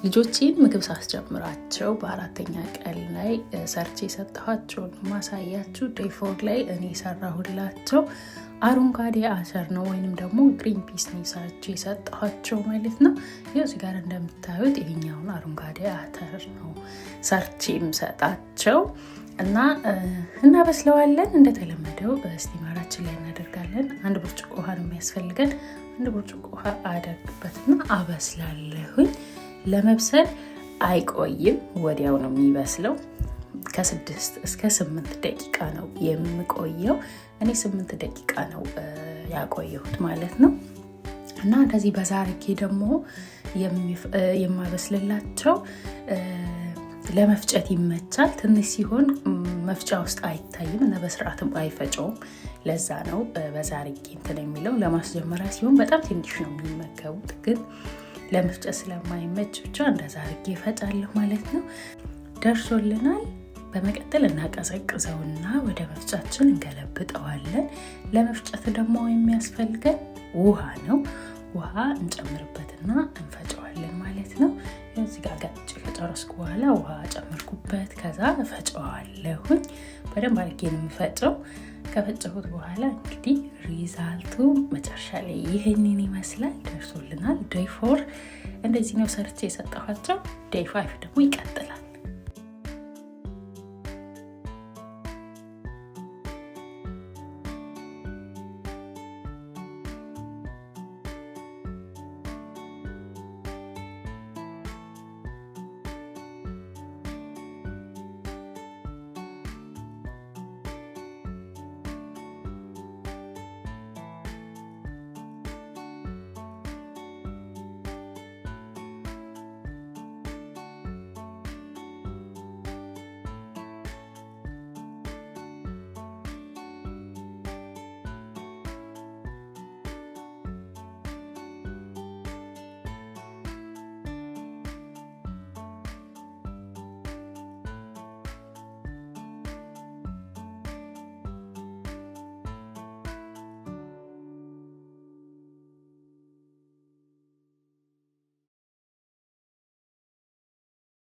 ልጆቼን ምግብ ሳስጀምራቸው በአራተኛ ቀን ላይ ሰርቼ የሰጠኋቸው ማሳያችሁ ዴይ 4 ላይ እኔ ሰራሁላቸው አረንጓዴ አተር ነው ወይንም ደግሞ ግሪን ፒስ ነው ሰርቼ የሰጠኋቸው ማለት ነው። ይኸው እዚህ ጋር እንደምታዩት ይሄኛውን አረንጓዴ አተር ነው ሰርቼ የምሰጣቸው እና እናበስለዋለን። እንደተለመደው ስቲመራችን ላይ እናደርጋለን። 1 ብርጭቆ ውሃ ነው የሚያስፈልገን። 1 ብርጭቆ ውሃ አደርግበትና አበስላለሁኝ። ለመብሰል አይቆይም፣ ወዲያው ነው የሚበስለው። ከ6 እስከ 8 ደቂቃ ነው የምቆየው። እኔ 8 ደቂቃ ነው ያቆየሁት ማለት ነው። እና እንደዚህ በዛ አድርጌ ደግሞ የማበስልላቸው ለመፍጨት ይመቻል። ትንሽ ሲሆን መፍጫ ውስጥ አይታይም እና በስርዓትም አይፈጨውም። ለዛ ነው በዛ አድርጌ እንትን የሚለው። ለማስጀመሪያ ሲሆን በጣም ትንሽ ነው የሚመገቡት፣ ግን ለመፍጨት ስለማይመች ብቻ እንደዛ አድርጌ እፈጫለሁ ማለት ነው። ደርሶልናል። በመቀጠል እናቀዘቅዘውና ወደ መፍጫችን እንገለብጠዋለን። ለመፍጨት ደግሞ የሚያስፈልገን ውሃ ነው። ውሃ እንጨምርበትና እንፈጨዋለን ማለት ነው። እዚህ ጋር ገጭ ከጨረስኩ በኋላ ውሃ ጨምርኩበት። ከዛ እፈጨዋለሁኝ። በደንብ አድርጌ ነው የምፈጨው። ከፈጨሁት በኋላ እንግዲህ ሪዛልቱ መጨረሻ ላይ ይህንን ይመስላል። ደርሶልናል። ዴይ 4 እንደዚህ ነው ሰርቼ የሰጠኋቸው። ዴይ 5 ደግሞ ይቀጥላል።